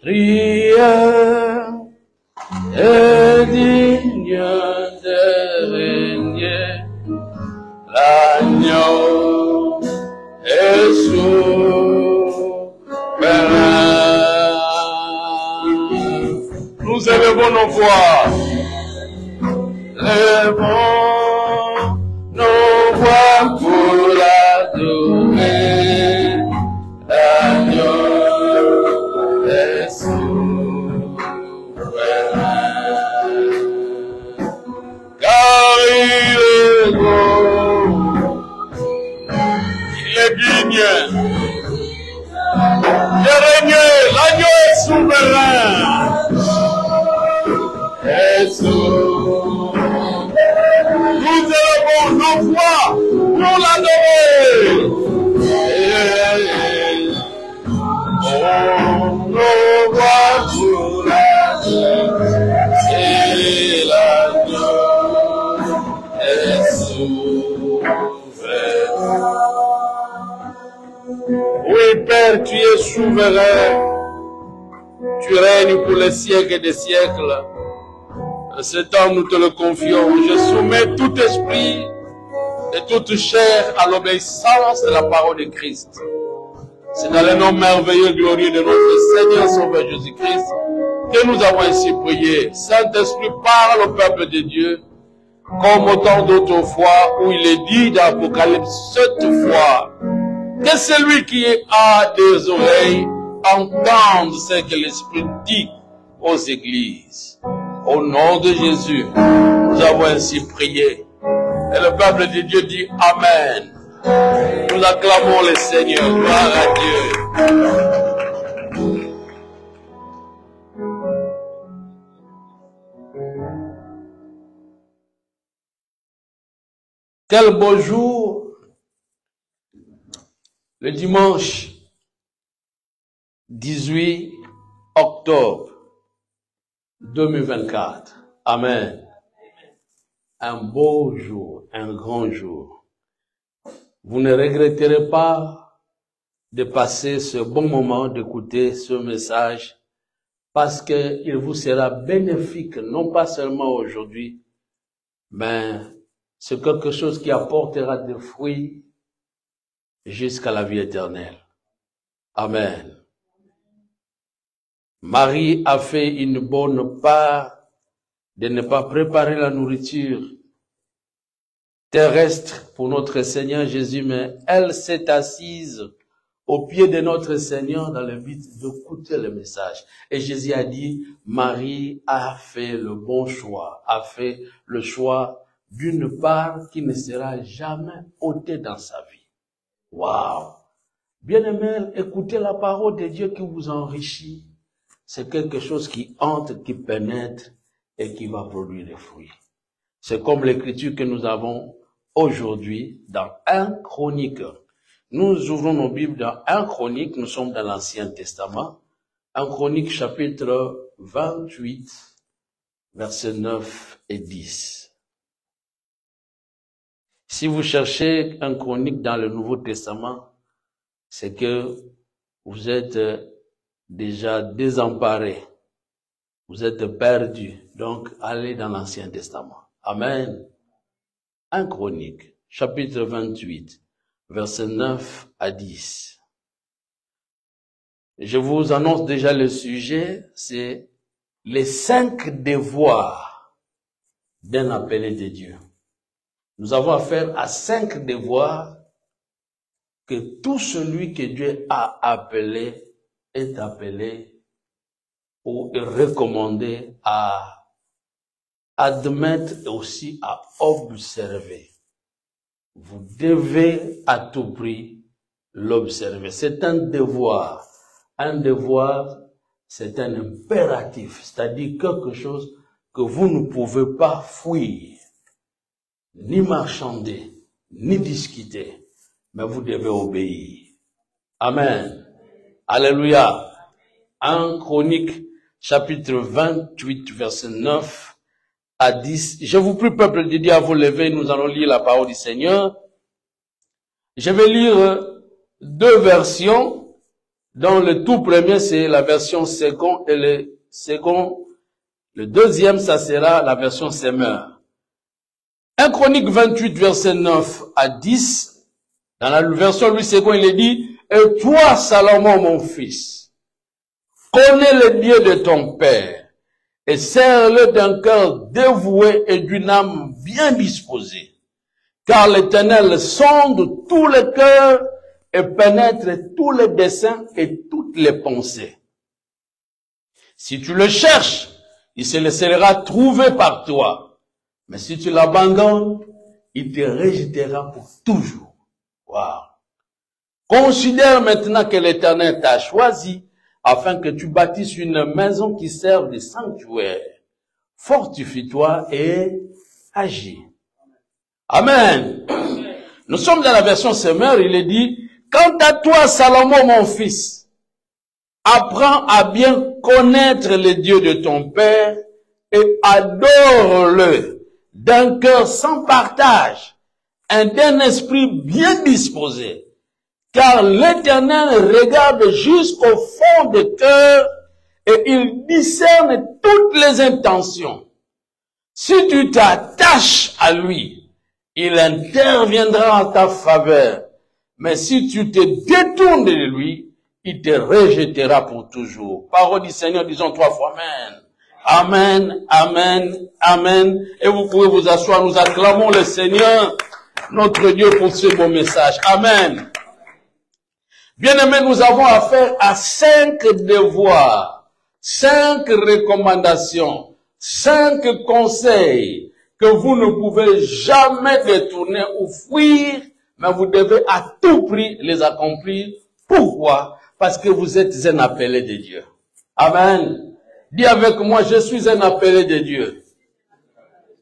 prière est digne de régner. L'agneau est souverain. Nous élevons nos voix. Élevons nos voix pour l'adorer. L'agneau est souverain. Car il est beau, il est digne de régner. L'agneau est souverain. Est souverain. Nous élevons nos voix pour l'adorer. Nos voix pour l'adorer. Et l'agneau est souverain. Oui, Père, tu es souverain. Tu règnes pour les siècles des siècles. Cet homme, nous te le confions. Je soumets tout esprit et toute chair à l'obéissance de la parole de Christ. C'est dans le nom merveilleux, glorieux de notre Seigneur Sauveur Jésus-Christ que nous avons ainsi prié. Saint-Esprit, parle au peuple de Dieu, comme autant d'autres fois où il est dit dans l'Apocalypse, cette fois, que celui qui a des oreilles entende ce que l'Esprit dit aux églises. Au nom de Jésus, nous avons ainsi prié. Et le peuple de Dieu dit Amen. Nous acclamons le Seigneur. Gloire à Dieu. Quel beau jour. Le dimanche 18 octobre 2024. Amen. Un beau jour, un grand jour. Vous ne regretterez pas de passer ce bon moment d'écouter ce message parce qu'il vous sera bénéfique, non pas seulement aujourd'hui, mais c'est quelque chose qui apportera des fruits jusqu'à la vie éternelle. Amen. Marie a fait une bonne part de ne pas préparer la nourriture terrestre pour notre Seigneur Jésus, mais elle s'est assise au pied de notre Seigneur dans le but d'écouter le message. Et Jésus a dit, Marie a fait le bon choix, a fait le choix d'une part qui ne sera jamais ôtée dans sa vie. Waouh! Bien-aimés, écoutez la parole de Dieu qui vous enrichit. C'est quelque chose qui entre, qui pénètre et qui va produire des fruits. C'est comme l'écriture que nous avons aujourd'hui dans 1 Chronique. Nous ouvrons nos Bibles dans 1 Chronique, nous sommes dans l'Ancien Testament. 1 Chronique chapitre 28, versets 9 et 10. Si vous cherchez 1 Chronique dans le Nouveau Testament, c'est que vous êtes déjà désemparés. Vous êtes perdus. Donc, allez dans l'Ancien Testament. Amen. 1 Chronique, chapitre 28, versets 9 à 10. Je vous annonce déjà le sujet, c'est les 5 devoirs d'un appelé de Dieu. Nous avons affaire à 5 devoirs que tout celui que Dieu a appelé est appelé ou est recommandé à admettre et aussi à observer. Vous devez à tout prix l'observer. C'est un devoir. Un devoir, c'est un impératif, c'est-à-dire quelque chose que vous ne pouvez pas fuir, ni marchander, ni discuter, mais vous devez obéir. Amen. Alléluia. 1 Chronique, chapitre 28, verset 9 à 10. Je vous prie, peuple de Dieu, à vous lever, nous allons lire la parole du Seigneur. Je vais lire 2 versions. dont le tout premier, c'est la version second, et le deuxième, ça sera la version semeur. 1 Chronique 28, verset 9 à 10, dans la version Louis II, il est dit, « Et toi, Salomon, mon fils, connais le Dieu de ton père, et sers-le d'un cœur dévoué et d'une âme bien disposée. Car l'Éternel sonde tous les cœurs et pénètre tous les desseins et toutes les pensées. Si tu le cherches, il se laissera trouver par toi. Mais si tu l'abandonnes, il te rejettera pour toujours. » Wow. Considère maintenant que l'Éternel t'a choisi afin que tu bâtisses une maison qui serve de sanctuaire. Fortifie-toi et agis. Amen. Nous sommes dans la version semeur, il est dit, « Quant à toi, Salomon, mon fils, apprends à bien connaître le Dieu de ton père et adore-le d'un cœur sans partage et d'un esprit bien disposé. Car l'Éternel regarde jusqu'au fond du cœur et il discerne toutes les intentions. Si tu t'attaches à lui, il interviendra en ta faveur. Mais si tu te détournes de lui, il te rejettera pour toujours. » Parole du Seigneur, disons 3 fois Amen. Amen, Amen, Amen. Et vous pouvez vous asseoir, nous acclamons le Seigneur, notre Dieu, pour ce beau message. Amen. Bien-aimés, nous avons affaire à 5 devoirs, 5 recommandations, 5 conseils que vous ne pouvez jamais détourner ou fuir, mais vous devez à tout prix les accomplir. Pourquoi? Parce que vous êtes un appelé de Dieu. Amen. Dis avec moi, je suis un appelé de Dieu.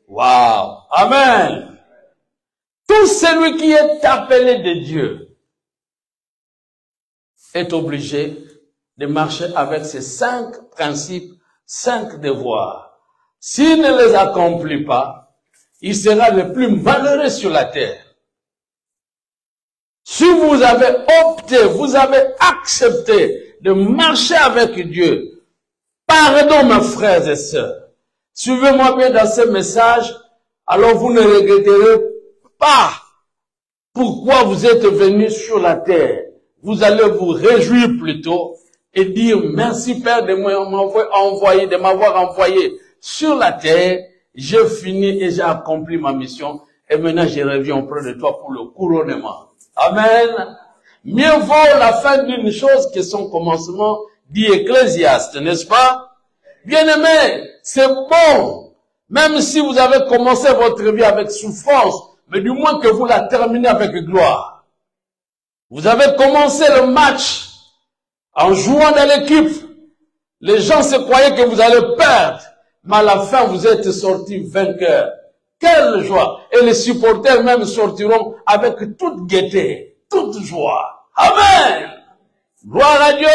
Wow. Amen. Tout celui qui est appelé de Dieu est obligé de marcher avec ces 5 principes, 5 devoirs. S'il ne les accomplit pas, il sera le plus malheureux sur la terre. Si vous avez opté, vous avez accepté de marcher avec Dieu, pardon mes frères et sœurs, suivez-moi bien dans ce message, alors vous ne regretterez pas pourquoi vous êtes venus sur la terre. Vous allez vous réjouir plutôt et dire merci Père de m'avoir envoyé sur la terre. J'ai fini et j'ai accompli ma mission et maintenant je reviens auprès de toi pour le couronnement. Amen. Mieux vaut la fin d'une chose que son commencement, dit Ecclésiaste, n'est-ce pas? Bien-aimé, c'est bon. Même si vous avez commencé votre vie avec souffrance, mais du moins que vous la terminez avec gloire. Vous avez commencé le match en jouant dans l'équipe. Les gens se croyaient que vous allez perdre, mais à la fin, vous êtes sortis vainqueurs. Quelle joie! Et les supporters même sortiront avec toute gaieté, toute joie. Amen! Gloire à Dieu!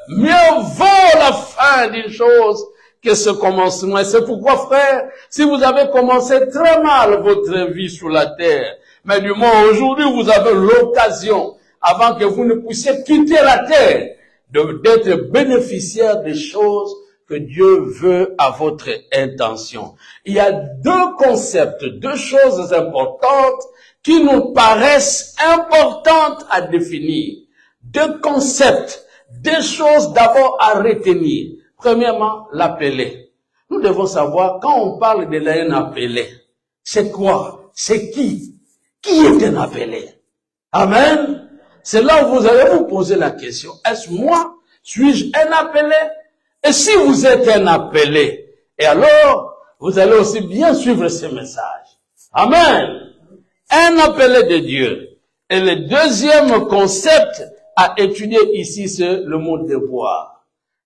Mieux vaut la fin d'une chose que ce commencement. Et c'est pourquoi, frère, si vous avez commencé très mal votre vie sur la terre, mais du moins aujourd'hui, vous avez l'occasion, avant que vous ne puissiez quitter la terre, d'être bénéficiaire des choses que Dieu veut à votre intention. Il y a 2 concepts, 2 choses importantes qui nous paraissent importantes à définir. 2 concepts, 2 choses d'abord à retenir. Premièrement, l'appelé. Nous devons savoir, quand on parle de un appelé, c'est quoi? C'est qui? Qui est un appelé? Amen. C'est là où vous allez vous poser la question. Est-ce moi? Suis-je un appelé? Et si vous êtes un appelé, et alors, vous allez aussi bien suivre ce message. Amen. Un appelé de Dieu. Et le deuxième concept à étudier ici, c'est le mot devoir.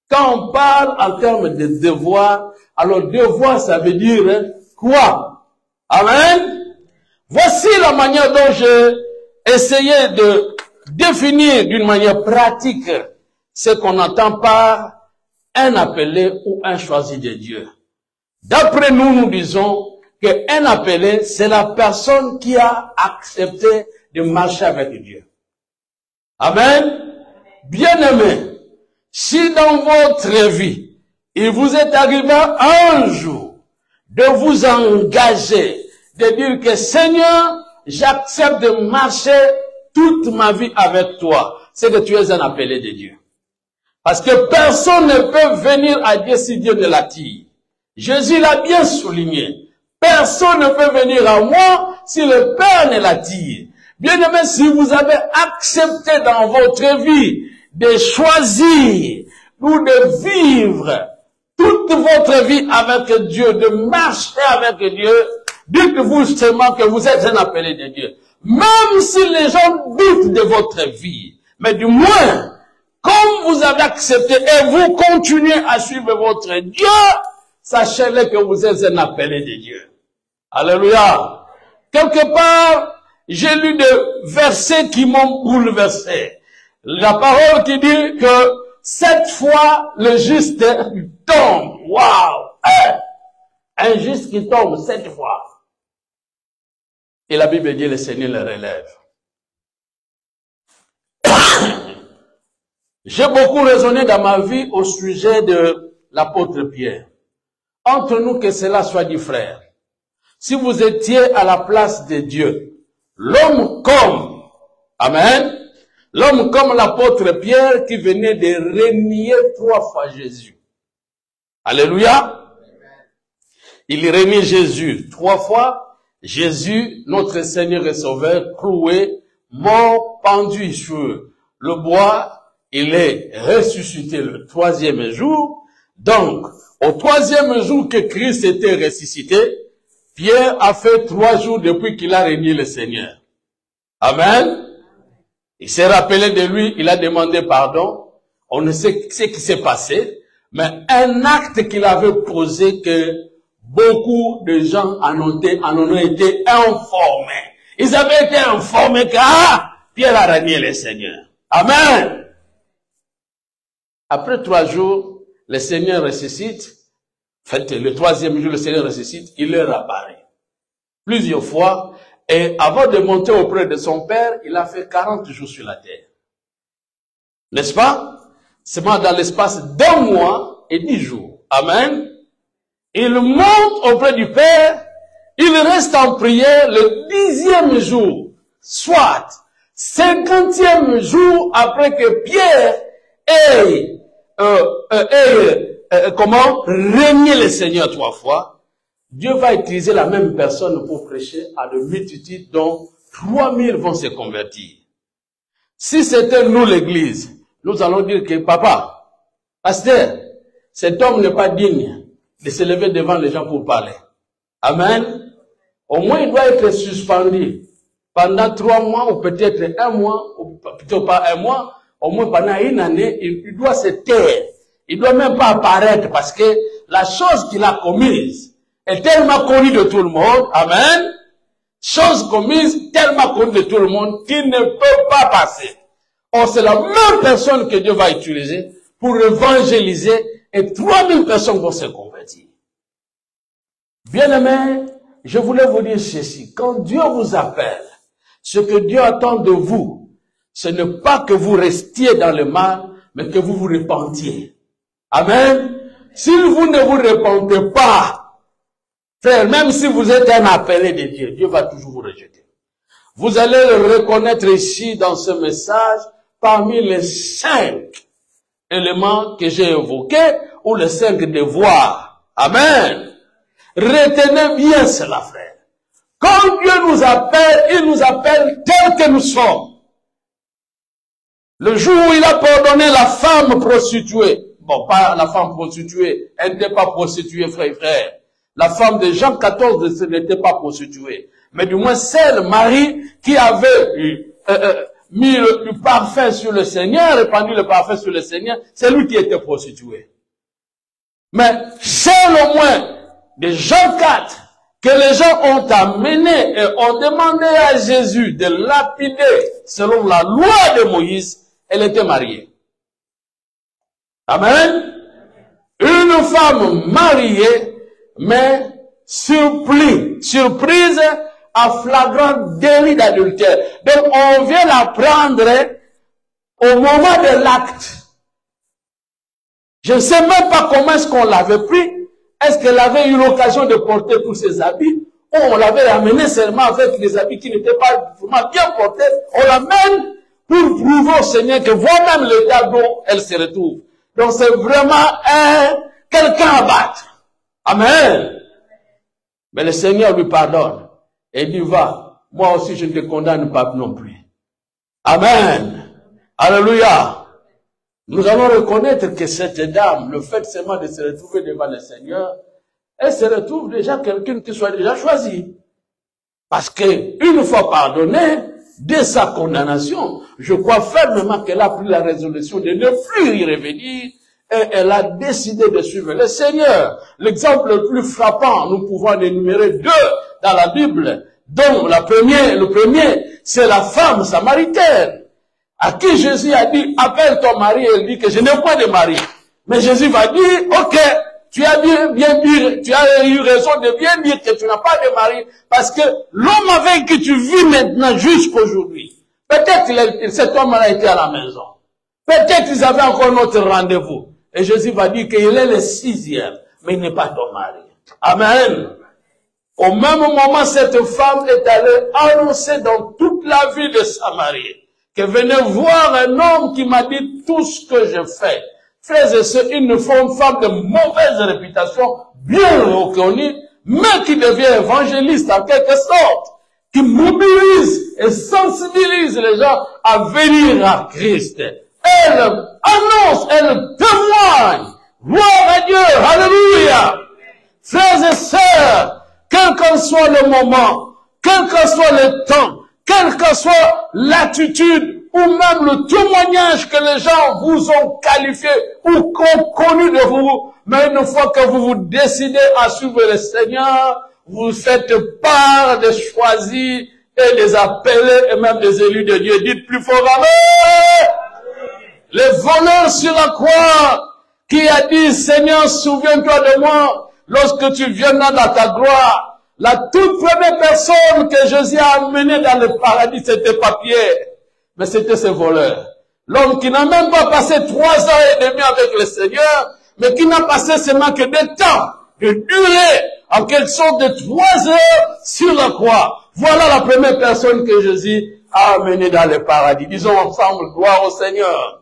Quand on parle en termes de devoir, alors devoir, ça veut dire quoi? Amen. Voici la manière dont j'ai essayé de définir d'une manière pratique ce qu'on entend par un appelé ou un choisi de Dieu. D'après nous, nous disons qu'un appelé, c'est la personne qui a accepté de marcher avec Dieu. Amen. Bien-aimé, Si dans votre vie, il vous est arrivé un jour de vous engager, de dire que Seigneur, j'accepte de marcher toute ma vie avec toi, c'est que tu es un appelé de Dieu. Parce que personne ne peut venir à Dieu si Dieu ne l'attire. Jésus l'a bien souligné. Personne ne peut venir à moi si le Père ne l'attire. Bien aimé, si vous avez accepté dans votre vie de choisir ou de vivre toute votre vie avec Dieu, de marcher avec Dieu, dites-vous seulement que vous êtes un appelé de Dieu. Même si les gens doutent de votre vie, mais du moins, comme vous avez accepté et vous continuez à suivre votre Dieu, sachez-le que vous êtes un appelé de Dieu. Alléluia. Quelque part, j'ai lu des versets qui m'ont bouleversé. La parole qui dit que 7 fois le juste tombe. Waouh! Un juste qui tombe 7 fois. Et la Bible dit, le Seigneur le relève. J'ai beaucoup raisonné dans ma vie au sujet de l'apôtre Pierre. Entre nous, que cela soit dit, frère. Si vous étiez à la place de Dieu, l'homme comme, amen, l'homme comme l'apôtre Pierre qui venait de renier 3 fois Jésus. Alléluia. Il renie Jésus 3 fois. Jésus, notre Seigneur et Sauveur, cloué, mort, pendu sur le bois. Il est ressuscité le 3e jour. Donc, au 3e jour que Christ était ressuscité, Pierre a fait 3 jours depuis qu'il a régné le Seigneur. Amen. Il s'est rappelé de lui, il a demandé pardon. On ne sait ce qui s'est passé, mais un acte qu'il avait posé que beaucoup de gens en ont été informés. Ils avaient été informés que Pierre a régné le Seigneur. Amen. Après 3 jours, le Seigneur ressuscite. En fait, le 3e jour, le Seigneur ressuscite. Il leur apparaît plusieurs fois. Et avant de monter auprès de son Père, il a fait 40 jours sur la terre. N'est-ce pas? Seulement dans l'espace d'1 mois et 10 jours. Amen. Il monte auprès du Père. Il reste en prière le 10e jour. Soit 50e jour après que Pierre ait régner le Seigneur 3 fois, Dieu va utiliser la même personne pour prêcher à de multitudes dont 3000 vont se convertir. Si c'était nous l'église, nous allons dire que papa, pasteur, cet homme n'est pas digne de se lever devant les gens pour parler. Amen. Au moins il doit être suspendu pendant 3 mois ou peut-être 1 mois, ou plutôt pas 1 mois, au moins pendant 1 année, il doit se taire. Il doit même pas apparaître parce que la chose qu'il a commise est tellement connue de tout le monde. Amen. Chose commise tellement connue de tout le monde qu'il ne peut pas passer. Or, c'est la même personne que Dieu va utiliser pour évangéliser et 3000 personnes vont se convertir. Bien-aimés, je voulais vous dire ceci. Quand Dieu vous appelle, ce que Dieu attend de vous, ce n'est pas que vous restiez dans le mal, mais que vous vous repentiez. Amen. Si vous ne vous repentez pas, frère, même si vous êtes un appelé de Dieu, Dieu va toujours vous rejeter. Vous allez le reconnaître ici dans ce message parmi les 5 éléments que j'ai évoqués ou les 5 devoirs. Amen. Retenez bien cela, frère. Quand Dieu nous appelle, il nous appelle tels que nous sommes. Le jour où il a pardonné la femme prostituée, bon, pas la femme prostituée, elle n'était pas prostituée, frère et frère. La femme de Jean 14 n'était pas prostituée. Mais du moins, c'est le mari qui avait mis le parfum sur le Seigneur, répandu le parfum sur le Seigneur, c'est lui qui était prostitué. Mais c'est au moins de Jean 4 que les gens ont amené et ont demandé à Jésus de lapider selon la loi de Moïse. Elle était mariée. Amen. Une femme mariée, mais surprise à flagrant délit d'adultère. Donc on vient la prendre au moment de l'acte. Je ne sais même pas comment est-ce qu'on l'avait pris. Est-ce qu'elle avait eu l'occasion de porter tous ses habits? Ou on l'avait ramené seulement avec des habits qui n'étaient pas vraiment bien portés? On l'amène pour prouver au Seigneur que voit même l'état dont elle se retrouve. Donc c'est vraiment quelqu'un à battre. Amen. Mais le Seigneur lui pardonne. Et dit, va, moi aussi je ne te condamne pas non plus. Amen. Alléluia. Nous allons reconnaître que cette dame, le fait seulement de se retrouver devant le Seigneur, elle se retrouve déjà quelqu'un qui soit déjà choisi. Parce que une fois pardonnée, dès sa condamnation, je crois fermement qu'elle a pris la résolution de ne plus y revenir et elle a décidé de suivre le Seigneur. L'exemple le plus frappant, nous pouvons énumérer deux dans la Bible, dont le premier, c'est la femme samaritaine, à qui Jésus a dit, appelle ton mari, elle dit que je n'ai pas de mari. Mais Jésus va dire, ok, tu as bien dit, tu as eu raison de bien dire que tu n'as pas de mari, parce que l'homme avec qui tu vis maintenant jusqu'aujourd'hui, peut-être cet homme-là était à la maison. Peut-être qu'ils avaient encore notre rendez-vous. Et Jésus va dire qu'il est le 6e, mais il n'est pas ton mari. Amen. Au même moment, cette femme est allée annoncer dans toute la ville de Samarie que venez voir un homme qui m'a dit tout ce que je fais. Frères et sœurs, une femme de mauvaise réputation, bien reconnue, mais qui devient évangéliste en quelque sorte, qui mobilise et sensibilise les gens à venir à Christ. Elle annonce, elle témoigne. Gloire à Dieu, alléluia. Frères et sœurs, quel qu'en soit le moment, quel qu'en soit le temps, quelle que soit l'attitude ou même le témoignage que les gens vous ont qualifié ou qu'ont connu de vous, mais une fois que vous vous décidez à suivre le Seigneur, vous faites part des choisis et des appelés et même des élus de Dieu. Dites plus fort amen. Les voleurs sur la croix qui a dit, Seigneur, souviens-toi de moi lorsque tu viendras dans ta gloire. La toute première personne que Jésus a amenée dans le paradis, c'était pas Pierre, mais c'était ce voleur. L'homme qui n'a même pas passé 3 ans et demi avec le Seigneur, mais qui n'a passé seulement que des temps de durée, en quelque sorte de 3 heures sur la croix. Voilà la première personne que Jésus a amenée dans le paradis. Disons ensemble, gloire au Seigneur.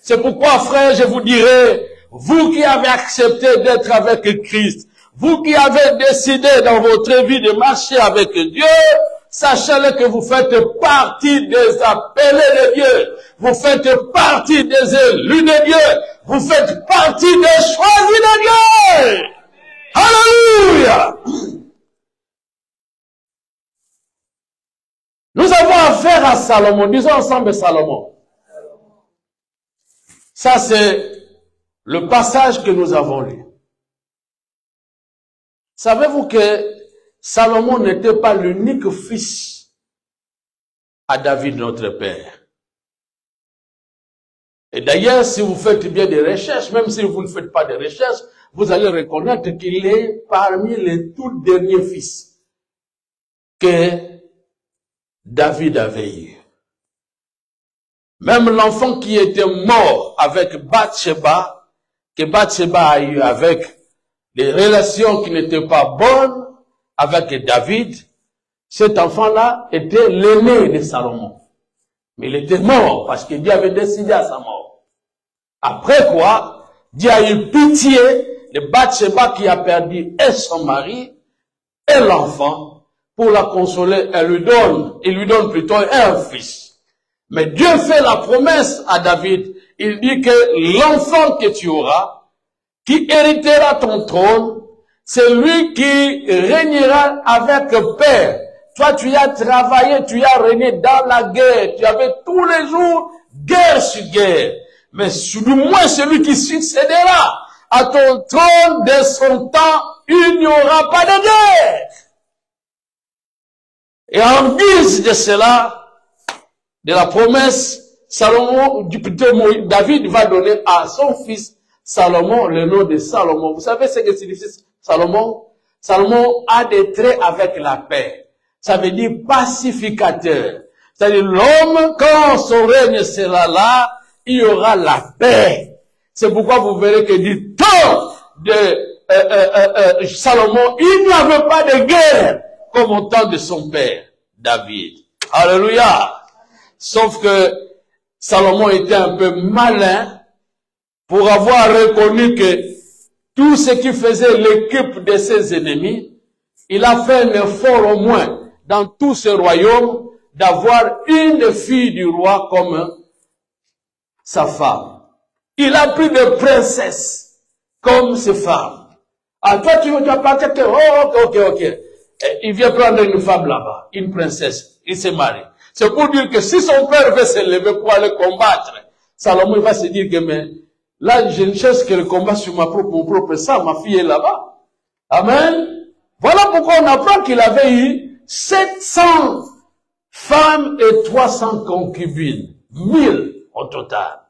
C'est pourquoi, frère, je vous dirai, vous qui avez accepté d'être avec Christ, vous qui avez décidé dans votre vie de marcher avec Dieu, sachez-le que vous faites partie des appelés de Dieu. Vous faites partie des élus de Dieu. Vous faites partie des choisis de Dieu. Alléluia. Nous avons affaire à Salomon. Disons ensemble Salomon. Ça, c'est le passage que nous avons lu. Savez-vous que Salomon n'était pas l'unique fils à David, notre père? Et d'ailleurs, si vous faites bien des recherches, même si vous ne faites pas de recherches, vous allez reconnaître qu'il est parmi les tout derniers fils que David avait eu. Même l'enfant qui était mort avec Bathsheba, que Bathsheba a eu avec des relations qui n'étaient pas bonnes avec David, cet enfant-là était l'aîné de Salomon. Mais il était mort parce que Dieu avait décidé à sa mort. Après quoi, Dieu a eu pitié de Bathsheba qui a perdu et son mari et l'enfant. Pour la consoler, il lui donne plutôt un fils. Mais Dieu fait la promesse à David. Il dit que l'enfant que tu auras, qui héritera ton trône, c'est lui qui régnera avec paix. Toi, tu as travaillé, tu as régné dans la guerre. Tu avais tous les jours guerre sur guerre. Mais du moins celui qui succédera à ton trône de son temps, il n'y aura pas de guerre. Et en guise de cela, de la promesse, David va donner à son fils Salomon le nom de Salomon. Vous savez ce que signifie Salomon? Salomon a des traits avec la paix. Ça veut dire pacificateur. C'est-à-dire l'homme, quand son règne sera là, il y aura la paix. C'est pourquoi vous verrez que du temps de Salomon, il n'y avait pas de guerre comme au temps de son père, David. Alléluia. Sauf que Salomon était un peu malin pour avoir reconnu que tout ce qui faisait l'équipe de ses ennemis, il a fait un effort au moins dans tout ce royaume d'avoir une fille du roi comme sa femme. Il a pris des princesses comme ses femmes. Ah, toi, tu vas pas que, oh, ok. Il vient prendre une femme là-bas, une princesse. Il se marie. C'est pour dire que si son père veut se lever pour aller combattre, Salomon va se dire que, mais là, je ne cherche que le combat sur mon propre sang, ma fille est là-bas. Amen. Voilà pourquoi on apprend qu'il avait eu 700 femmes et 300 concubines. 1000 au total.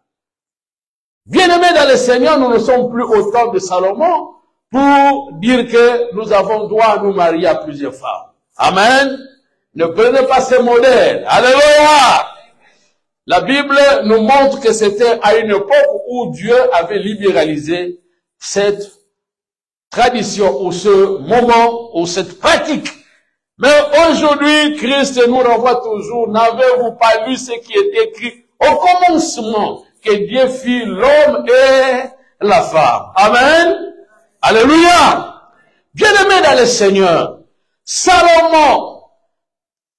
Bien-aimés dans le Seigneur, nous ne sommes plus au temps de Salomon pour dire que nous avons droit à nous marier à plusieurs femmes. Amen. Ne prenez pas ces modèles. Alléluia. La Bible nous montre que c'était à une époque où Dieu avait libéralisé cette tradition ou ce moment ou cette pratique. Mais aujourd'hui, Christ nous renvoie toujours, n'avez-vous pas lu ce qui est écrit au commencement, que Dieu fit l'homme et la femme. Amen. Alléluia. Bien-aimé dans le Seigneur, Salomon,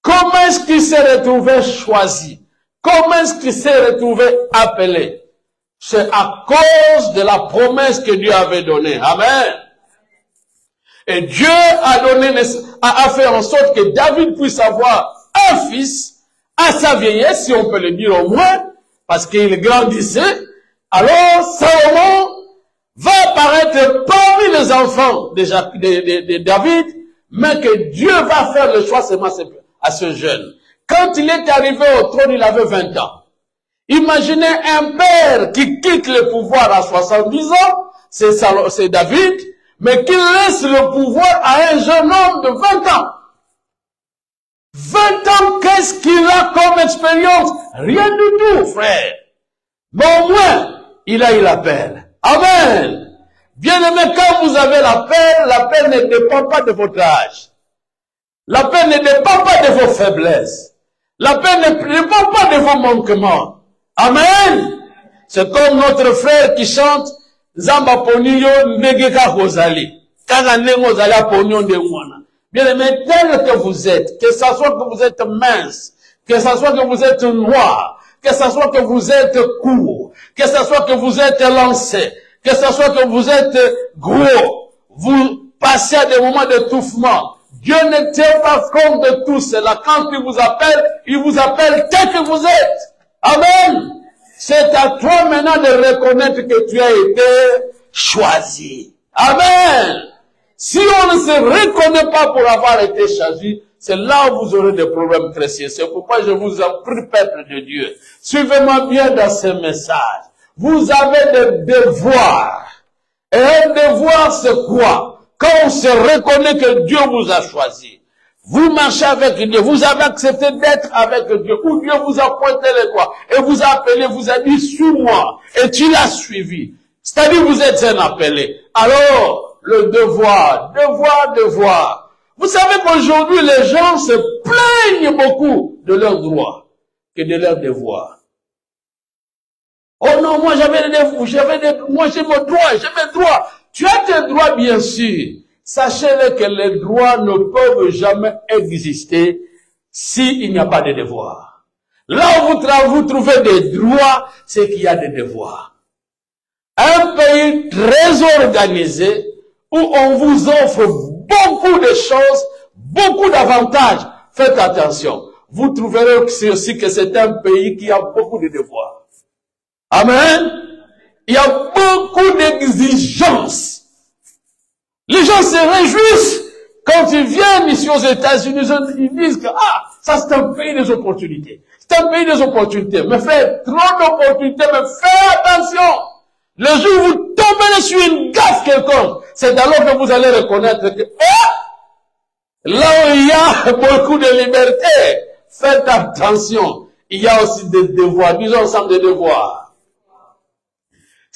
comment est-ce qu'il s'est retrouvé choisi? Comment est-ce qu'il s'est retrouvé appelé? C'est à cause de la promesse que Dieu avait donnée. Amen. Et Dieu a fait en sorte que David puisse avoir un fils à sa vieillesse, si on peut le dire au moins, parce qu'il grandissait. Alors Salomon va apparaître parmi les enfants de David, mais que Dieu va faire le choix seulement à ce jeune. Quand il est arrivé au trône, il avait 20 ans. Imaginez un père qui quitte le pouvoir à 70 ans, c'est David, mais qui laisse le pouvoir à un jeune homme de 20 ans. 20 ans, qu'est-ce qu'il a comme expérience? Rien du tout, frère. Mais au moins, il a eu l'appel. Amen. Bien-aimé, quand vous avez l'appel ne dépend pas de votre âge. L'appel ne dépend pas de vos faiblesses. L'appel ne dépend pas de vos manquements. Amen. C'est comme notre frère qui chante Zamba Ponyo Negeka Rosali. Bien-aimé, tel que vous êtes, que ce soit que vous êtes mince, que ce soit que vous êtes noir, que ce soit que vous êtes court, que ce soit que vous êtes lancé, que ce soit que vous êtes gros, vous passez à des moments d'étouffement. Dieu ne tient pas compte de tout cela. Quand il vous appelle tel que vous êtes. Amen. C'est à toi maintenant de reconnaître que tu as été choisi. Amen. Si on ne se reconnaît pas pour avoir été choisi, c'est là où vous aurez des problèmes précieux. C'est pourquoi je vous en prie, peuple de Dieu. Suivez-moi bien dans ce message. Vous avez des devoirs. Et un devoir, c'est quoi? Quand on se reconnaît que Dieu vous a choisi, vous marchez avec Dieu, vous avez accepté d'être avec Dieu, ou Dieu vous a pointé les doigts, et vous a appelé, vous a dit, suis-moi, et tu l'as suivi. C'est-à-dire, vous êtes un appelé. Alors, le devoir. Vous savez qu'aujourd'hui, les gens se plaignent beaucoup de leurs droits que de leurs devoirs. Oh non, moi j'ai mes droits. Tu as tes droits, bien sûr. Sachez-le que les droits ne peuvent jamais exister s'il n'y a pas de devoirs. Là où vous trouvez des droits, c'est qu'il y a des devoirs. Un pays très organisé, où on vous offre beaucoup de choses, beaucoup d'avantages. Faites attention. Vous trouverez aussi que c'est un pays qui a beaucoup de devoirs. Amen. Il y a beaucoup d'exigences. Les gens se réjouissent quand ils viennent ici aux États-Unis, ils disent que, ça c'est un pays des opportunités. C'est un pays des opportunités. Mais faites trop d'opportunités, mais faites attention. Le jour où vous tombez sur une gaffe quelconque, c'est alors que vous allez reconnaître que, là où il y a beaucoup de liberté, faites attention. Il y a aussi des devoirs. Disons ensemble des devoirs.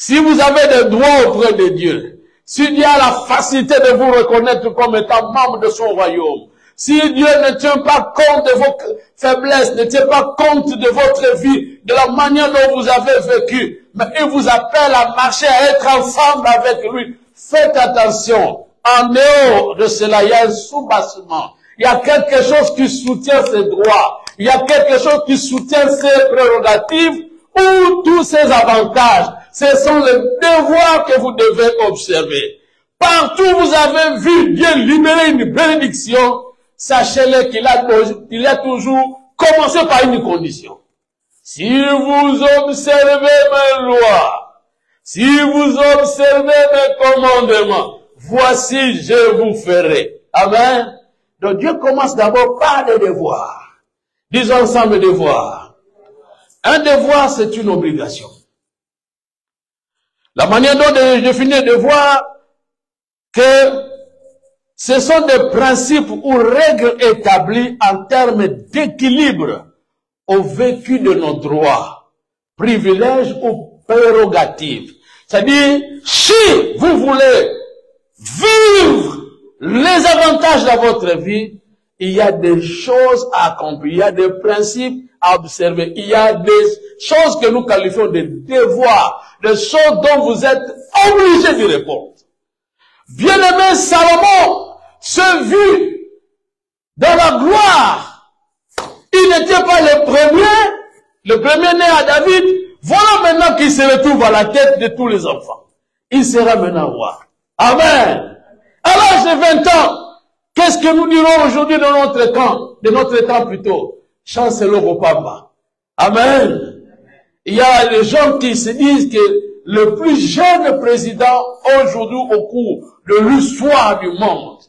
Si vous avez des droits auprès de Dieu, si Dieu a la facilité de vous reconnaître comme étant membre de son royaume, si Dieu ne tient pas compte de vos faiblesses, ne tient pas compte de votre vie, de la manière dont vous avez vécu, mais il vous appelle à marcher, à être ensemble avec lui, faites attention. En dehors de cela, il y a un soubassement. Il y a quelque chose qui soutient ses droits. Il y a quelque chose qui soutient ses prérogatives ou tous ses avantages. Ce sont les devoirs que vous devez observer. Partout où vous avez vu Dieu libérer une bénédiction, sachez-le qu'il a toujours commencé par une condition. Si vous observez mes lois, si vous observez mes commandements, voici je vous ferai. Amen. Donc Dieu commence d'abord par les devoirs. Disons ensemble devoirs. Un devoir, c'est une obligation. La manière dont je définis le devoir, que ce sont des principes ou règles établies en termes d'équilibre au vécu de nos droits, privilèges ou prérogatives. C'est-à-dire, si vous voulez vivre les avantages de votre vie, il y a des choses à accomplir, il y a des principes à observer, il y a des choses que nous qualifions de devoirs, des choses dont vous êtes obligés de répondre. Bien-aimé Salomon se vit dans la gloire. Il n'était pas le premier né à David. Voilà maintenant qu'il se retrouve à la tête de tous les enfants. Il sera maintenant roi. Amen. À l'âge de 20 ans, qu'est-ce que nous dirons aujourd'hui de notre temps plutôt? Chancellor Obama. Amen. Il y a des gens qui se disent que le plus jeune président aujourd'hui au cours de l'histoire du monde,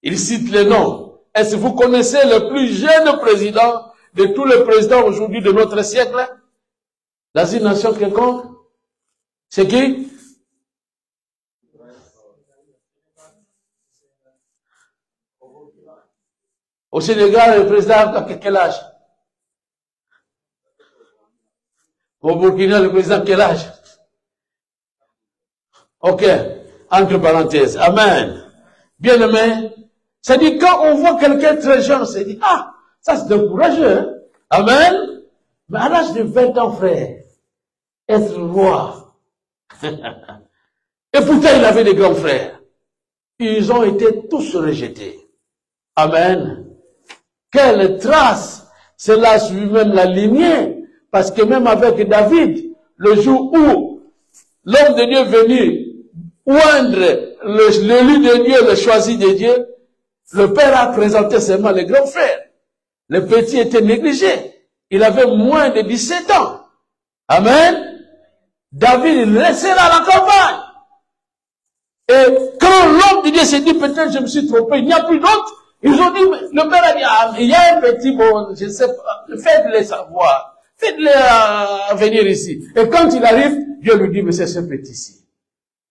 il cite les noms. Est-ce que vous connaissez le plus jeune président de tous les présidents aujourd'hui de notre siècle? Dans une nation quelconque? C'est qui? Au Sénégal, le président à quel âge? Au Burkina, le président à quel âge? Ok, entre parenthèses. Amen. Bien aimé. C'est-à-dire, quand on voit quelqu'un très jeune, on se dit, ah, ça c'est courageux. Hein? Amen. Mais à l'âge de 20 ans, frère, être roi. Et pourtant, il avait des grands frères. Ils ont été tous rejetés. Amen. Quelle trace cela suit même la lignée. Parce que même avec David, le jour où l'homme de Dieu est venu oindre l'élu de Dieu, le choisi de Dieu, le père a présenté seulement les grands frères. Le petit était négligé. Il avait moins de 17 ans. Amen. David, il laissait là la campagne. Et quand l'homme de Dieu s'est dit, peut-être je me suis trompé, il n'y a plus d'autres, ils ont dit, le père a dit, ah, il y a un petit, bon, je sais pas, faites-les savoir. Faites-les venir ici. Et quand il arrive, Dieu lui dit, mais c'est ce petit-ci.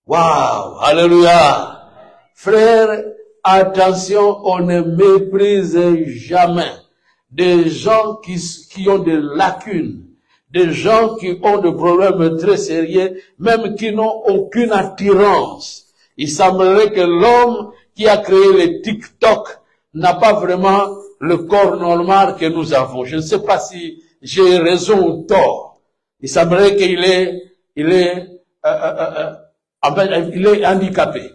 Waouh, alléluia. Frère, attention, on ne méprise jamais des gens qui ont des lacunes, des gens qui ont des problèmes très sérieux, même qui n'ont aucune attirance. Il semblerait que l'homme qui a créé les TikTok n'a pas vraiment le corps normal que nous avons. Je ne sais pas si j'ai raison ou tort. Il semblerait qu'il est handicapé.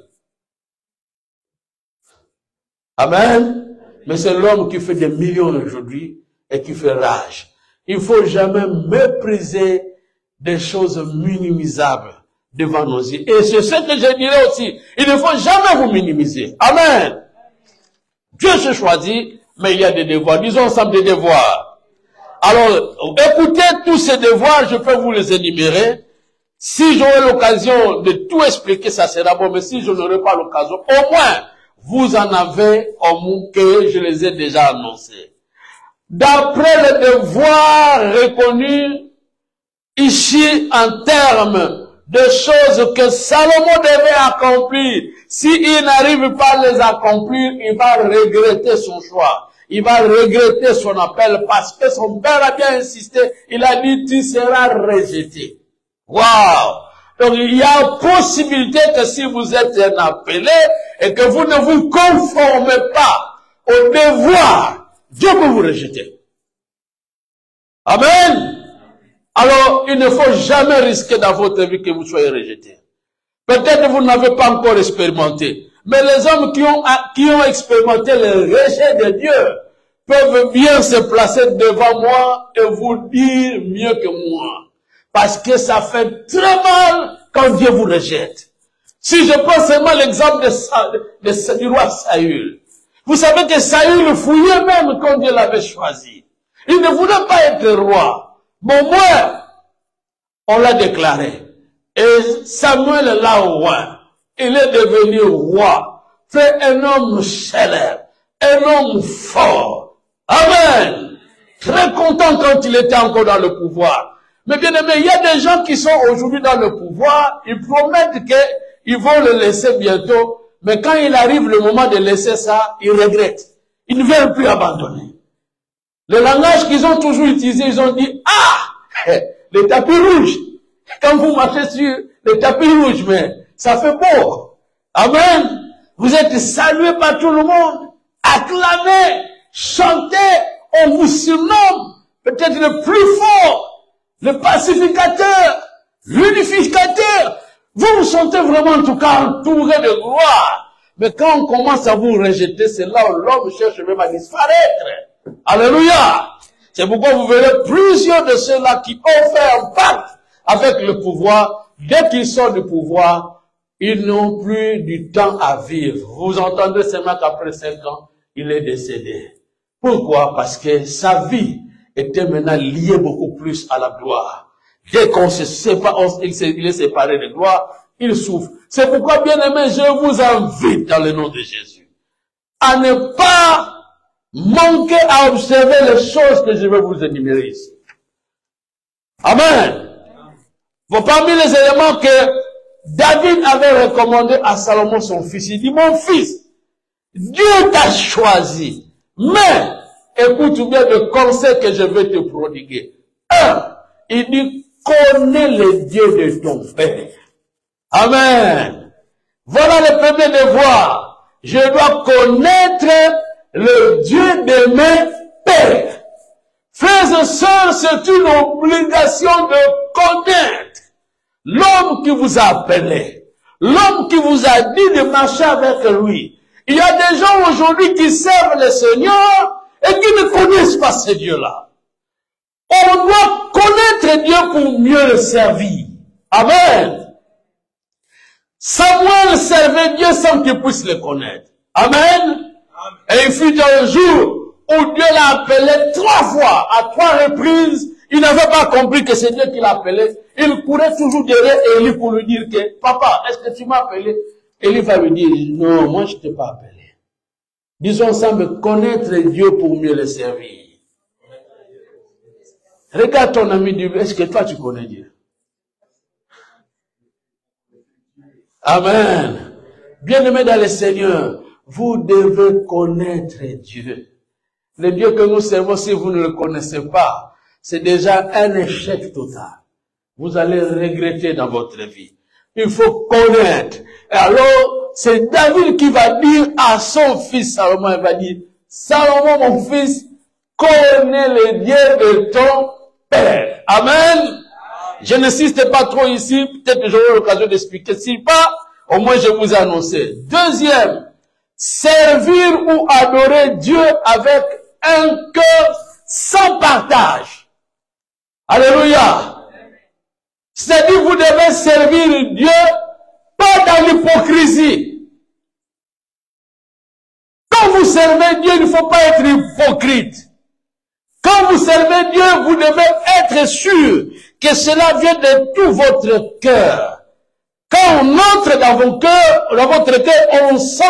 Amen. Mais c'est l'homme qui fait des millions aujourd'hui et qui fait rage. Il faut jamais mépriser des choses minimisables devant nos yeux. Et c'est ce que je dirais aussi. Il ne faut jamais vous minimiser. Amen. Dieu se choisit, mais il y a des devoirs. Disons ensemble des devoirs. Alors, écoutez tous ces devoirs, je peux vous les énumérer. Si j'aurai l'occasion de tout expliquer, ça sera bon. Mais si je n'aurai pas l'occasion, au moins, vous en avez au moins que je les ai déjà annoncés. D'après les devoirs reconnus ici en termes de choses que Salomon devait accomplir, s'il n'arrive pas à les accomplir, il va regretter son choix. Il va regretter son appel parce que son père a bien insisté. Il a dit, tu seras rejeté. Waouh! Donc il y a possibilité que si vous êtes un appelé et que vous ne vous conformez pas au devoir, Dieu peut vous rejeter. Amen. Alors il ne faut jamais risquer dans votre vie que vous soyez rejeté. Peut-être que vous n'avez pas encore expérimenté. Mais les hommes qui ont expérimenté le rejet de Dieu peuvent bien se placer devant moi et vous dire mieux que moi. Parce que ça fait très mal quand Dieu vous rejette. Si je prends seulement l'exemple du roi Saül. Vous savez que Saül fouillait même quand Dieu l'avait choisi. Il ne voulait pas être roi. Mais au moins, on l'a déclaré. Et Samuel l'a roi. Il est devenu roi. C'est un homme célèbre. Un homme fort. Amen. Très content quand il était encore dans le pouvoir. Mais bien aimé, il y a des gens qui sont aujourd'hui dans le pouvoir. Ils promettent qu'ils vont le laisser bientôt. Mais quand il arrive le moment de laisser ça, ils regrettent. Ils ne veulent plus abandonner. Le langage qu'ils ont toujours utilisé, ils ont dit, ah, le tapis rouge. Quand vous marchez sur le tapis rouge, mais ça fait beau. Amen. Vous êtes salués par tout le monde, acclamés, chantés, on vous surnomme peut-être le plus fort, le pacificateur, l'unificateur. Vous vous sentez vraiment en tout cas entouré de gloire. Mais quand on commence à vous rejeter, c'est là où l'homme cherche même à disparaître. Alléluia. C'est pourquoi vous verrez plusieurs de ceux-là qui ont fait un pacte avec le pouvoir. Dès qu'ils sortent du pouvoir, ils n'ont plus du temps à vivre. Vous entendez seulement qu'après 5 ans, il est décédé. Pourquoi? Parce que sa vie était maintenant liée beaucoup plus à la gloire. Dès qu'on se sépare, il est séparé de gloire, il souffre. C'est pourquoi, bien aimé, je vous invite dans le nom de Jésus à ne pas manquer à observer les choses que je vais vous énumérer ici. Amen. Bon, parmi les éléments que David avait recommandé à Salomon, son fils, il dit, mon fils, Dieu t'a choisi, mais écoute bien le conseil que je vais te prodiguer. 1, il dit, connais le Dieu de ton père. Amen. Voilà le premier devoir. Je dois connaître le Dieu de mes pères. Frères et sœurs, c'est une obligation de connaître l'homme qui vous a appelé, l'homme qui vous a dit de marcher avec lui. Il y a des gens aujourd'hui qui servent le Seigneur et qui ne connaissent pas ce Dieu-là. On doit connaître Dieu pour mieux le servir. Amen. Samuel servait Dieu sans qu'il puisse le connaître. Amen. Et il fut un jour où Dieu l'a appelé 3 fois, à 3 reprises. Il n'avait pas compris que c'est Dieu qui l'appelait. Il courait toujours derrière Élie pour lui dire que, papa, est-ce que tu m'as appelé? Élie va lui dire, non, moi je ne t'ai pas appelé. Disons ensemble, connaître Dieu pour mieux le servir. Regarde ton ami, dis, est-ce que toi tu connais Dieu? Amen. Bien-aimés dans le Seigneur, vous devez connaître Dieu. Le Dieu que nous servons, si vous ne le connaissez pas, c'est déjà un échec total. Vous allez regretter dans votre vie. Il faut connaître. Et alors, c'est David qui va dire à son fils Salomon, il va dire, Salomon, mon fils, connais le Dieu de ton Père. Amen. Je n'insiste pas trop ici, peut-être que j'aurai l'occasion d'expliquer. Si pas, au moins je vous ai annoncé. Deuxième, servir ou adorer Dieu avec un cœur sans partage. Alléluia. C'est-à-dire vous devez servir Dieu pas dans l'hypocrisie. Quand vous servez Dieu, il ne faut pas être hypocrite. Quand vous servez Dieu, vous devez être sûr que cela vient de tout votre cœur. Quand on entre dans votre cœur, on sent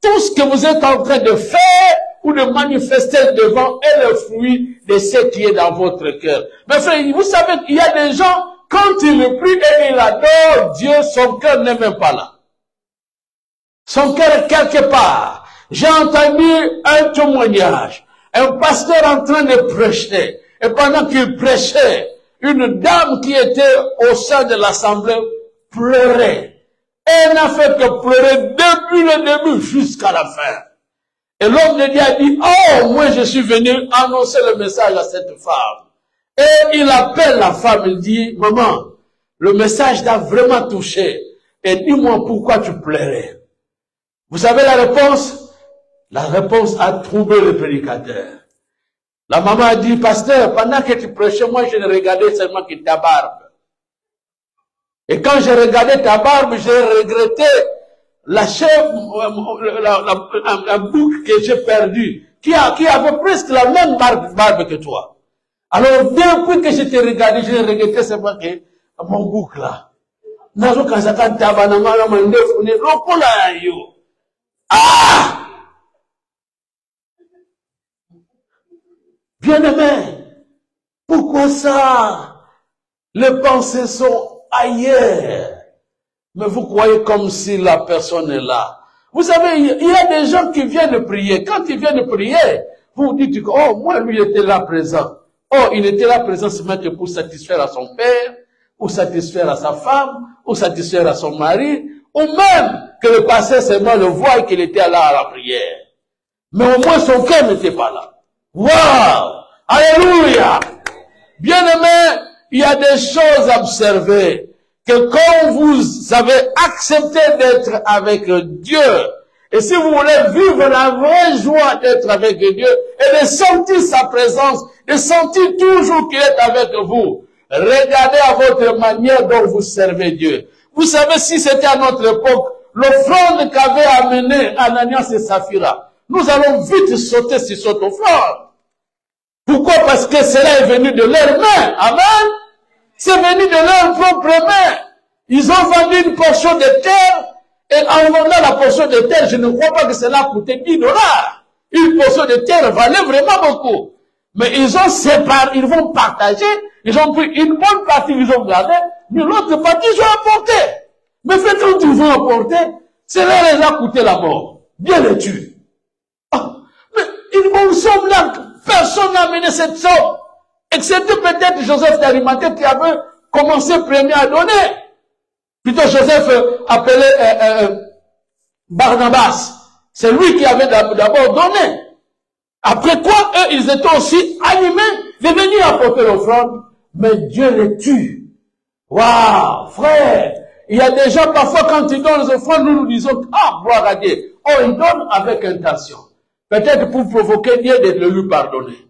tout ce que vous êtes en train de faire ou de manifester devant est le fruit de ce qui est dans votre cœur. Mais frère, vous savez qu'il y a des gens, quand ils prient et ils adorent Dieu, son cœur n'est même pas là. Son cœur est quelque part. J'ai entendu un témoignage. Un pasteur en train de prêcher. Et pendant qu'il prêchait, une dame qui était au sein de l'assemblée pleurait. Elle n'a fait que pleurer depuis le début jusqu'à la fin. Et l'homme de Dieu a dit, oh, moi je suis venu annoncer le message à cette femme. Et il appelle la femme, il dit, maman, le message t'a vraiment touché. Et dis-moi pourquoi tu pleurais. Vous savez la réponse? La réponse a troublé le prédicateur. La maman a dit, pasteur, pendant que tu prêchais, moi je ne regardais seulement que ta barbe. Et quand j'ai regardé ta barbe, j'ai regretté la boucle que j'ai perdue, qui avait presque la même barbe que toi. Alors, depuis que je t'ai regardé, j'ai regretté seulement que mon boucle là. Ah! Bien-aimé, pourquoi ça? Les pensées sont ailleurs. Mais vous croyez comme si la personne est là. Vous savez, il y a des gens qui viennent prier. Quand ils viennent prier, vous vous dites que, oh, moi, lui, il était là présent. Oh, il était là présent seulement que pour satisfaire à son père, ou satisfaire à sa femme, ou satisfaire à son mari, ou même que le pasteur seulement le voit et qu'il était là à la prière. Mais au moins son cœur n'était pas là. Waouh! Alléluia! Bien-aimé, il y a des choses à observer. Que quand vous avez accepté d'être avec Dieu, et si vous voulez vivre la vraie joie d'être avec Dieu, et de sentir sa présence, de sentir toujours qu'il est avec vous, regardez à votre manière dont vous servez Dieu. Vous savez, si c'était à notre époque, l'offrande qu'avait amené Ananias et Saphira, nous allons vite sauter sur cette offrande. Pourquoi? Parce que cela est venu de leurs mains. Amen. C'est venu de leurs propres mains. Ils ont vendu une portion de terre, et en vendant la portion de terre, je ne crois pas que cela coûtait 10 $. Une portion de terre valait vraiment beaucoup. Mais ils ont séparé, ils vont partager, ils ont pris une bonne partie, ils ont gardé, mais l'autre partie, ils ont apporté. Mais fait quand ils vont apporter, cela les a coûté la mort. Bien les tuer. Ah, mais une bonne somme là, personne n'a amené cette somme. Excepté peut-être Joseph d'Arimathée qui avait commencé premier à donner. Plutôt Joseph appelé Barnabas. C'est lui qui avait d'abord donné. Après quoi, eux, ils étaient aussi animés de venir apporter l'offrande. Mais Dieu les tue. Waouh, frère. Il y a des gens, parfois, quand ils donnent les offrandes, nous nous disons, ah, gloire à Dieu. Oh, ils donnent avec intention. Peut-être pour provoquer Dieu de le lui pardonner.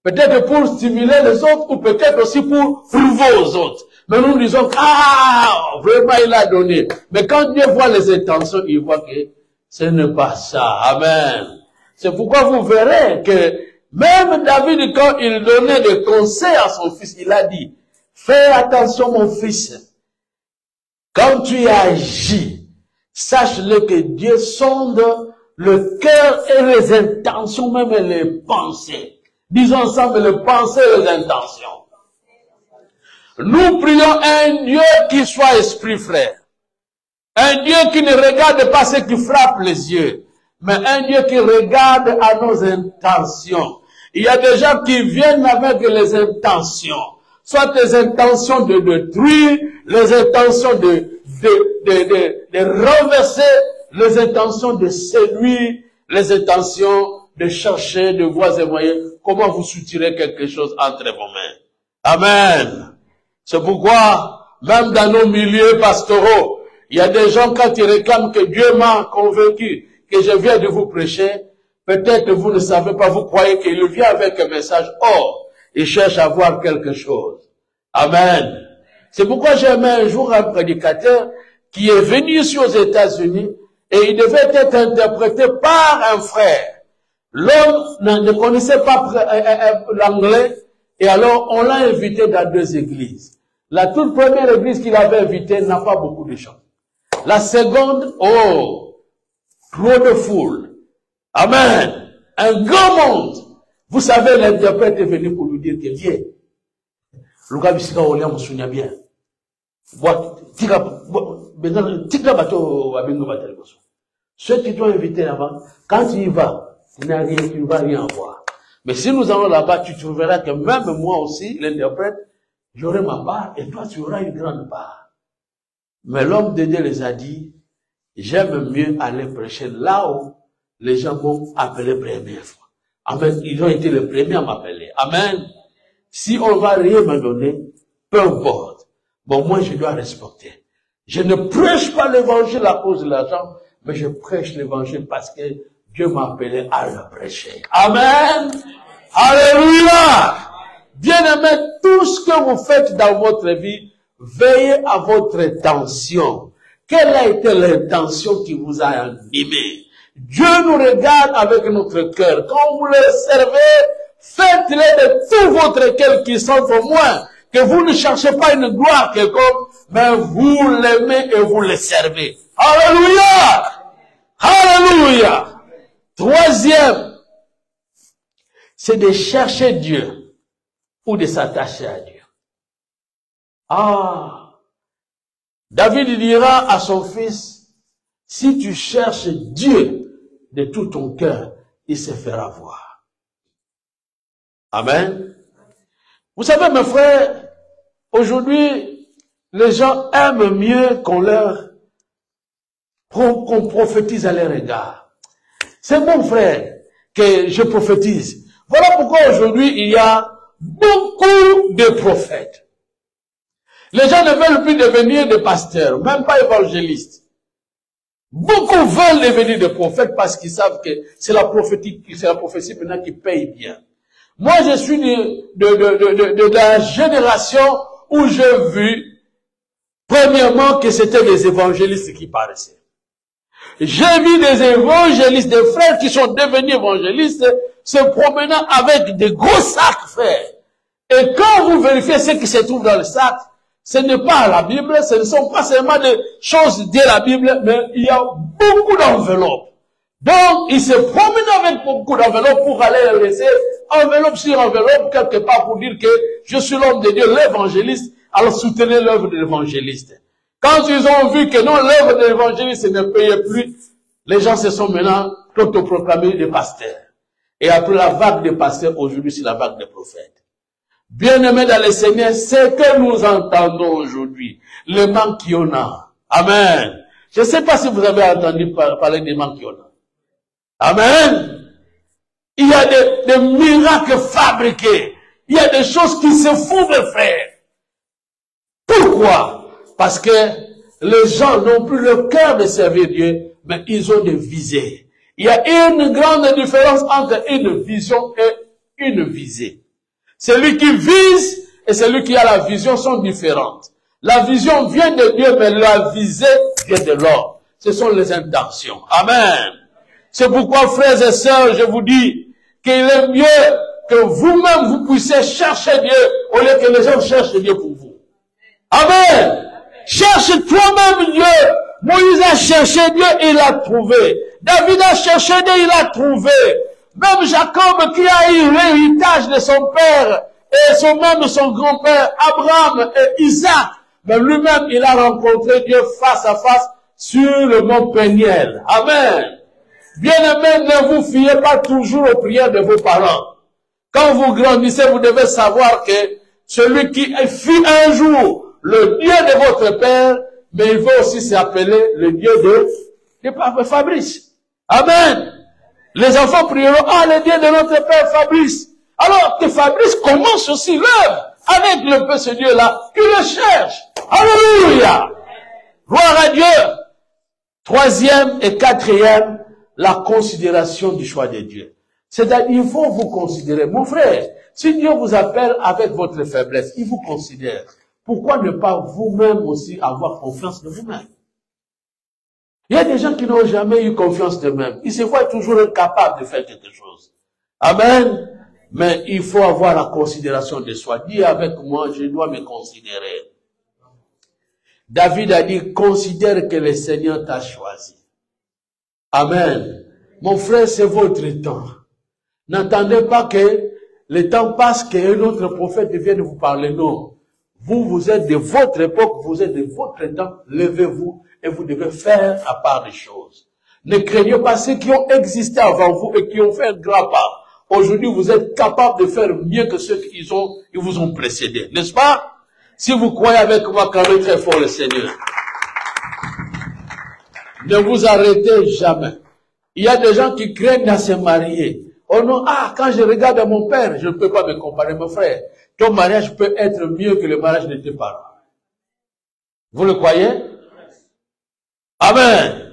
Peut-être pour stimuler les autres, ou peut-être aussi pour prouver aux autres. Mais nous disons, ah, vraiment il a donné. Mais quand Dieu voit les intentions, il voit que ce n'est pas ça. Amen. C'est pourquoi vous verrez que même David, quand il donnait des conseils à son fils, il a dit, fais attention mon fils. Quand tu agis, sache-le que Dieu sonde le cœur et les intentions, même les pensées. Disons ensemble les pensées et les intentions. Nous prions un Dieu qui soit esprit, frère. Un Dieu qui ne regarde pas ce qui frappe les yeux, mais un Dieu qui regarde à nos intentions. Il y a des gens qui viennent avec les intentions. Soit les intentions de détruire, les intentions de renverser, les intentions de séduire, les intentions de chercher de voies et moyens. Comment vous soutirez quelque chose entre vos mains? Amen. C'est pourquoi, même dans nos milieux pastoraux, il y a des gens quand ils réclament que Dieu m'a convaincu que je viens de vous prêcher, peut-être vous ne savez pas, vous croyez qu'il vient avec un message. Or, il cherche à voir quelque chose. Amen. C'est pourquoi j'ai aimé un jour un prédicateur qui est venu ici aux États-Unis et il devait être interprété par un frère. L'homme ne connaissait pas l'anglais et alors on l'a invité dans 2 églises. La toute première église qu'il avait invitée n'a pas beaucoup de gens. La seconde, oh, trop de foule. Amen. Un grand monde. Vous savez, l'interprète est venu pour lui dire que viens. Le gars, il me souvient bien. Ceux qui t'ont invité là-bas, quand tu y vas, tu ne vas rien voir. Mais si nous allons là-bas, tu trouveras que même moi aussi, l'interprète, j'aurai ma part et toi, tu auras une grande part. Mais l'homme de Dieu les a dit, j'aime mieux aller prêcher là où les gens m'ont appelé première fois. Amen. Ils ont été les premiers à m'appeler. Amen. Si on va rien me donner, peu importe. Bon, moi, je dois respecter. Je ne prêche pas l'évangile à cause de l'argent, mais je prêche l'évangile parce que Dieu m'a appelé à le prêcher. Amen. Alléluia. Bien-aimés, tout ce que vous faites dans votre vie, veillez à votre intention. Quelle a été l'intention qui vous a animé? Dieu nous regarde avec notre cœur. Quand vous le servez, faites-le de tout votre cœur qui sont au moins. Que vous ne cherchez pas une gloire quelconque, mais vous l'aimez et vous le servez. Alléluia! Alléluia! Troisième, c'est de chercher Dieu ou de s'attacher à Dieu. David dira à son fils, si tu cherches Dieu de tout ton cœur, il se fera voir. Amen. Vous savez, mes frères, aujourd'hui, les gens aiment mieux qu'on prophétise à leur égard. C'est mon frère que je prophétise. Voilà pourquoi aujourd'hui, il y a beaucoup de prophètes. Les gens ne veulent plus devenir des pasteurs, même pas évangélistes. Beaucoup veulent devenir des prophètes parce qu'ils savent que c'est la prophétie maintenant qui paye bien. Moi, je suis de la génération où j'ai vu, premièrement, que c'était des évangélistes qui paraissaient. J'ai vu des évangélistes, des frères qui sont devenus évangélistes, se promenant avec des gros sacs, frères. Et quand vous vérifiez ce qui se trouve dans le sac, ce n'est pas la Bible, ce ne sont pas seulement des choses de la Bible, mais il y a beaucoup d'enveloppes. Donc, ils se promènent avec beaucoup d'enveloppes pour aller les laisser enveloppe sur enveloppe quelque part pour dire que je suis l'homme de Dieu, l'évangéliste, alors soutenez l'œuvre de l'évangéliste. Quand ils ont vu que non, l'œuvre de l'évangéliste ne payait plus, les gens se sont maintenant autoproclamés des pasteurs. Et après la vague des pasteurs, aujourd'hui c'est la vague des prophètes. Bien-aimés dans le Seigneur, ce que nous entendons aujourd'hui, le manque qu'il y en a. Amen. Je ne sais pas si vous avez entendu parler des manques qu'il y en a. Amen. Il y a des miracles fabriqués. Il y a des choses qui se font de faire. Pourquoi? Parce que les gens n'ont plus le cœur de servir Dieu, mais ils ont des visées. Il y a une grande différence entre une vision et une visée. Celui qui vise et celui qui a la vision sont différentes. La vision vient de Dieu, mais la visée vient de l'homme. Ce sont les intentions. Amen. C'est pourquoi, frères et sœurs, je vous dis qu'il est mieux que vous-même vous puissiez chercher Dieu au lieu que les gens cherchent Dieu pour vous. Amen. Cherche toi-même Dieu. Moïse a cherché Dieu et il l'a trouvé. David a cherché Dieu, il l'a trouvé. Même Jacob qui a eu l'héritage de son père et même son grand-père Abraham et Isaac, mais lui-même il a rencontré Dieu face à face sur le mont Péniel. Amen. Bien-aimés, ne vous fiez pas toujours aux prières de vos parents. Quand vous grandissez, vous devez savoir que celui qui fut un jour le Dieu de votre père, mais il veut aussi s'appeler le Dieu de Fabrice. Amen. Les enfants prieront, le Dieu de notre père Fabrice. Alors que Fabrice commence aussi l'œuvre avec le peu ce Dieu-là qui le cherche. Alléluia. Gloire à Dieu. Troisième et quatrième, la considération du choix de Dieu. C'est-à-dire, il faut vous considérer. Mon frère, si Dieu vous appelle avec votre faiblesse, il vous considère. Pourquoi ne pas vous-même aussi avoir confiance de vous-même? Il y a des gens qui n'ont jamais eu confiance d'eux-mêmes. Ils se voient toujours incapables de faire quelque chose. Amen. Mais il faut avoir la considération de soi. Dis avec moi, je dois me considérer. David a dit, considère que le Seigneur t'a choisi. Amen. Mon frère, c'est votre temps. N'attendez pas que le temps passe, qu'un autre prophète vienne vous parler. Non. Vous, vous êtes de votre époque, vous êtes de votre temps. Levez-vous et vous devez faire à part des choses. Ne craignez pas ceux qui ont existé avant vous et qui ont fait un grand pas. Aujourd'hui, vous êtes capable de faire mieux que ceux qui vous ont précédé. N'est-ce pas? Si vous croyez avec moi, quand même très fort le Seigneur. Ne vous arrêtez jamais. Il y a des gens qui craignent à se marier. Oh non, quand je regarde à mon père, je ne peux pas me comparer, mon frère. Ton mariage peut être mieux que le mariage de tes parents. Vous le croyez? Amen.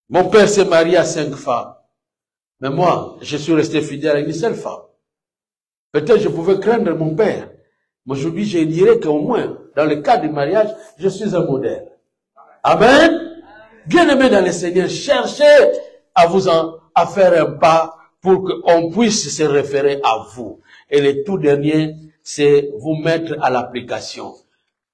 Mon père s'est marié à 5 femmes. Mais moi, je suis resté fidèle à une seule femme. Peut-être je pouvais craindre mon père. Mais aujourd'hui, je dirais qu'au moins, dans le cas du mariage, je suis un modèle. Amen. Bien-aimés dans le Seigneur, cherchez à faire un pas pour qu'on puisse se référer à vous. Et le tout dernier, c'est vous mettre à l'application.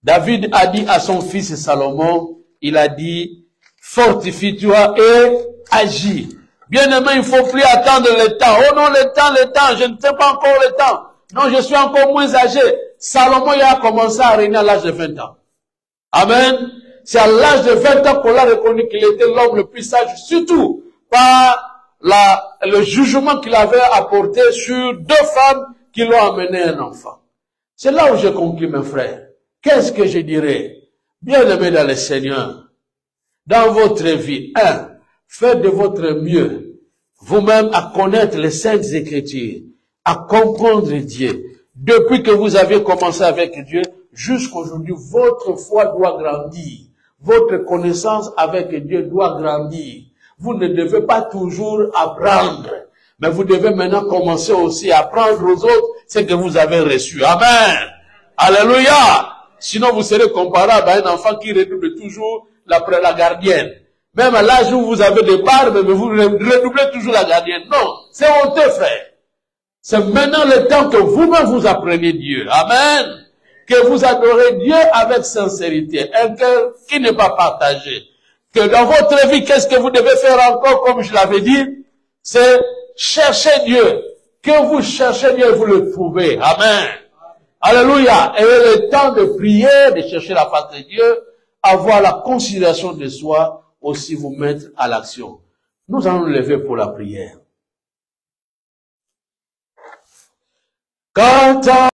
David a dit à son fils Salomon, il a dit, fortifie-toi et agis. Bien-aimé, il ne faut plus attendre le temps. Oh non, le temps, je ne sais pas encore le temps. Non, je suis encore moins âgé. Salomon, il a commencé à régner à l'âge de 20 ans. Amen. C'est à l'âge de 20 ans qu'on a reconnu qu'il était l'homme le plus sage, surtout par le jugement qu'il avait apporté sur 2 femmes qui l'ont amené un enfant. C'est là où je conclue, mes frères. Qu'est-ce que je dirais? Bien-aimés dans le Seigneur, dans votre vie, faites de votre mieux, vous-même à connaître les Saintes Écritures, à comprendre Dieu. Depuis que vous avez commencé avec Dieu, jusqu'aujourd'hui, votre foi doit grandir. Votre connaissance avec Dieu doit grandir. Vous ne devez pas toujours apprendre, mais vous devez maintenant commencer aussi à apprendre aux autres ce que vous avez reçu. Amen. Alléluia. Sinon, vous serez comparable à un enfant qui redouble toujours la gardienne. Même à l'âge où vous avez des barbes, mais vous redoublez toujours la gardienne. Non, c'est honteux, frère. C'est maintenant le temps que vous-même vous appreniez Dieu. Amen. Que vous adorez Dieu avec sincérité. Un cœur qui n'est pas partagé. Que dans votre vie, qu'est-ce que vous devez faire encore, comme je l'avais dit? C'est chercher Dieu. Que vous cherchez Dieu, vous le trouvez. Amen. Alléluia. Ayez le temps de prier, de chercher la face de Dieu, avoir la considération de soi, aussi vous mettre à l'action. Nous allons nous lever pour la prière. Quand